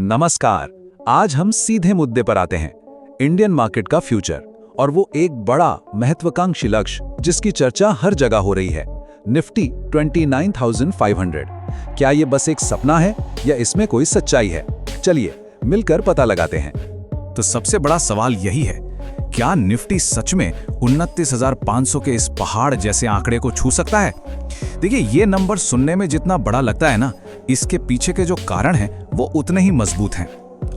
नमस्कार। आज हम सीधे मुद्दे पर आते हैं, इंडियन मार्केट का फ्यूचर और वो एक बड़ा महत्वाकांक्षी लक्ष्य जिसकी चर्चा हर जगह हो रही है, निफ्टी 29,500। क्या ये बस एक सपना है या इसमें कोई सच्चाई है? चलिए मिलकर पता लगाते हैं। तो सबसे बड़ा सवाल यही है, क्या निफ्टी सच में 29,500 के इस पहाड़ जैसे आंकड़े को छू सकता है? देखिए, ये नंबर सुनने में जितना बड़ा लगता है ना, इसके पीछे के जो कारण हैं वो उतने ही मजबूत हैं।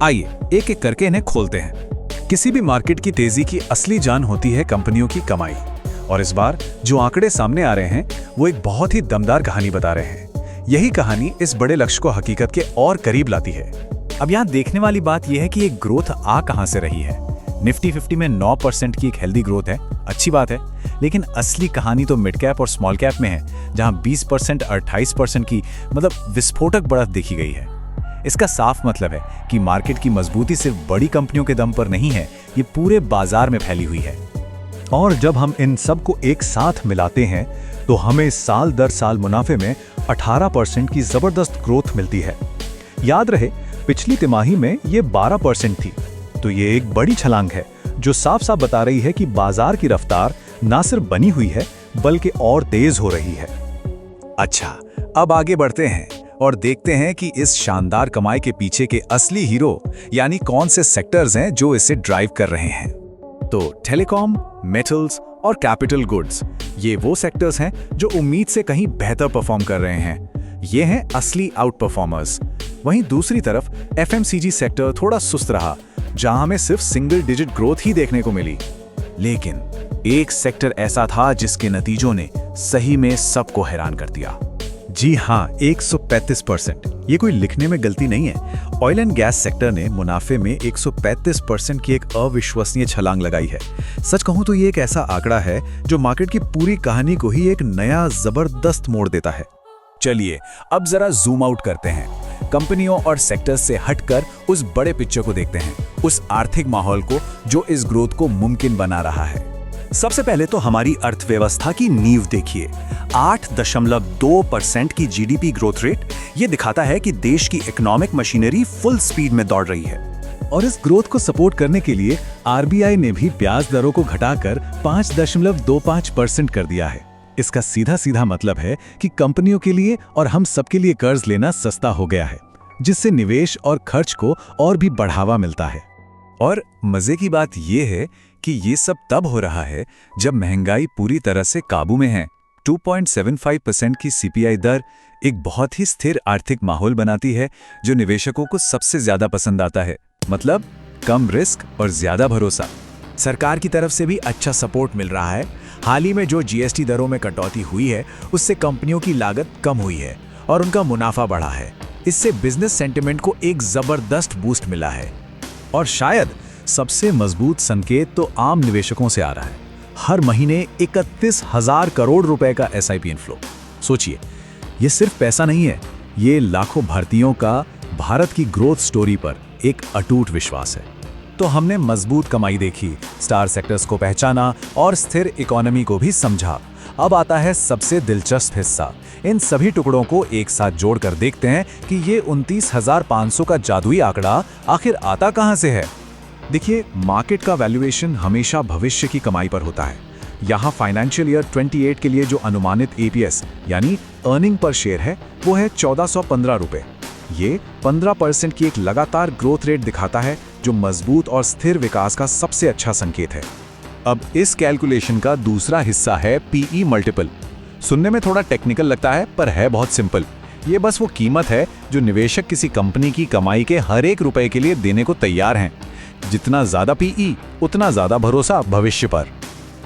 आइए एक एक करके इन्हें खोलते हैं। किसी भी मार्केट की तेजी की असली जान होती है कंपनियों की कमाई, और इस बार जो आंकड़े सामने आ रहे हैं वो एक बहुत ही दमदार कहानी बता रहे हैं। यही कहानी इस बड़े लक्ष्य को हकीकत के और करीब लाती है। अब यहाँ देखने वाली बात यह है कि एक ग्रोथ आ कहां से रही है। निफ्टी 50 में 9% की एक हेल्दी ग्रोथ है, अच्छी बात है, लेकिन असली कहानी तो मिड कैप और स्मॉल कैप में है, जहां 20% और 28% की विस्फोटक बढ़त देखी गई है। इसका साफ मतलब है कि मार्केट की मजबूती सिर्फ बड़ी कंपनियों के दम पर नहीं है, ये पूरे बाजार में फैली हुई है। और जब हम इन सब को एक साथ मिलाते हैं तो हमें साल दर साल मुनाफे में 18% की जबरदस्त ग्रोथ मिलती है। याद रहे, पिछली तिमाही में ये 12% थी, तो ये एक बड़ी छलांग है जो साफ साफ बता रही है कि बाजार की रफ्तार ना सिर्फ बनी हुई है बल्कि और तेज हो रही है। अच्छा, अब आगे बढ़ते हैं और देखते हैं कि इस शानदार कमाई के पीछे के असली हीरो यानी कौन से सेक्टर्स हैं जो इसे ड्राइव कर रहे हैं। तो टेलीकॉम, मेटल्स और कैपिटल गुड्स, ये वो सेक्टर्स हैं जो उम्मीद से कहीं बेहतर परफॉर्म कर रहे हैं। ये हैं असली आउट परफॉर्मर्स। वहीं दूसरी तरफ एफएमसीजी सेक्टर थोड़ा सुस्त रहा, जहां हमें सिर्फ सिंगल डिजिट ग्रोथ ही देखने को मिली। लेकिन एक सेक्टर ऐसा था जिसके नतीजों ने सही में सबको हैरान कर दिया। जी हाँ, 135%। ये कोई लिखने में गलती नहीं है। ऑयल एंड गैस सेक्टर ने मुनाफे में 135% की एक अविश्वसनीय छलांग लगाई है। सच कहूं तो ये एक ऐसा आंकड़ा है जो मार्केट की पूरी कहानी को ही एक नया जबरदस्त मोड़ देता है। चलिए अब जरा जूम आउट करते हैं, कंपनियों और सेक्टर्स से हटकर उस बड़े पिक्चर को देखते हैं, उस आर्थिक माहौल को जो इस ग्रोथ को मुमकिन बना रहा है। सबसे पहले तो हमारी अर्थव्यवस्था की नींव देखिए। 8.2% की जीडीपी ग्रोथ रेट ये दिखाता है कि देश की इकोनॉमिक मशीनरी फुल स्पीड में दौड़ रही है। और इस ग्रोथ को सपोर्ट करने के लिए आरबीआई ने भी ब्याज दरों को घटाकर 5.25% कर दिया है। इसका सीधा सीधा मतलब है कि कंपनियों के लिए और हम सबके लिए कर्ज लेना सस्ता हो गया है, जिससे निवेश और खर्च को और भी बढ़ावा मिलता है। और मजे की बात यह है कि ये सब तब हो रहा है जब महंगाई पूरी तरह से काबू में है। 2.75% की सीपीआई दर एक बहुत ही स्थिर आर्थिक माहौल बनाती है जो निवेशकों को सबसे ज्यादा पसंद आता है। मतलब कम रिस्क और ज्यादा भरोसा। सरकार की तरफ से भी अच्छा सपोर्ट मिल रहा है। हाल ही में जो जीएसटी दरों में कटौती हुई है उससे कंपनियों की लागत कम हुई है और उनका मुनाफा बढ़ा है। इससे बिजनेस सेंटिमेंट को एक जबरदस्त बूस्ट मिला है। और शायद सबसे मजबूत संकेत तो आम निवेशकों से आ रहा है। हर महीने 31,000 करोड़ रुपए का एसआईपी इनफ्लो। सोचिए, ये सिर्फ पैसा नहीं है, ये लाखों भारतीयों का भारत की ग्रोथ स्टोरी पर एक अटूट विश्वास है। तो हमने मजबूत कमाई देखी, स्टार सेक्टर्स को पहचाना और स्थिर इकोनॉमी को भी समझा। अब आता है सबसे दिलचस्प हिस्सा। इन सभी टुकड़ों को एक साथ जोड़कर देखते हैं कि ये 29,500 का जादुई आंकड़ा आखिर आता कहां से है। देखिए, मार्केट का वैल्यूएशन हमेशा भविष्य की कमाई पर होता है। यहाँ फाइनेंशियल ईयर 28 के लिए जो अनुमानित एपीएस यानी अर्निंग पर शेयर है वो है 1415 रुपए। ये 15% की एक लगातार ग्रोथ रेट दिखाता है, जो मजबूत और स्थिर विकास का सबसे अच्छा संकेत है। अब इस कैलकुलेशन का दूसरा हिस्सा है पीई मल्टीपल। सुनने में थोड़ा टेक्निकल लगता है पर है बहुत सिंपल। ये बस वो कीमत है जो निवेशक किसी कंपनी की कमाई के हर एक रुपए के लिए देने को तैयार हैं। जितना ज्यादा पीई उतना ज्यादा भरोसा भविष्य पर।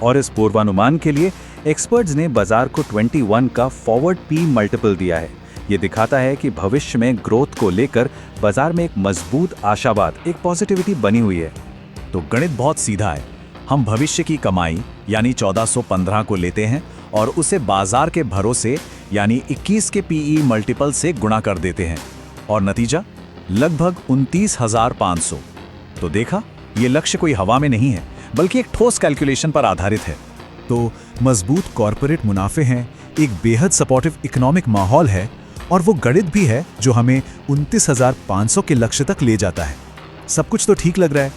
और इस पूर्वानुमान के लिए एक्सपर्ट्स ने बाजार को 21 का फॉरवर्ड पी मल्टीपल दिया है। ये दिखाता है कि भविष्य में ग्रोथ को लेकर बाजार में एक मजबूत आशावाद, एक पॉजिटिविटी बनी हुई है। तो गणित बहुत सीधा है। हम भविष्य की कमाई यानी 1415 को लेते हैं और उसे बाजार के भरोसे यानी 21 के पीई मल्टीपल से गुणा कर देते हैं और नतीजा लगभग 29,500। तो देखा, ये लक्ष्य कोई हवा में नहीं है बल्कि एक ठोस कैलकुलेशन पर आधारित है। तो मजबूत कॉर्पोरेट मुनाफे हैं, एक बेहद सपोर्टिव इकोनॉमिक माहौल है और वो गणित भी है जो हमें 29,500 के लक्ष्य तक ले जाता है। सब कुछ तो ठीक लग रहा है,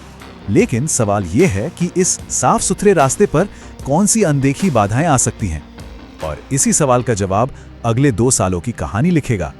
लेकिन सवाल ये है कि इस साफ सुथरे रास्ते पर कौन सी अनदेखी बाधाएं आ सकती हैं। और इसी सवाल का जवाब अगले 2 सालों की कहानी लिखेगा।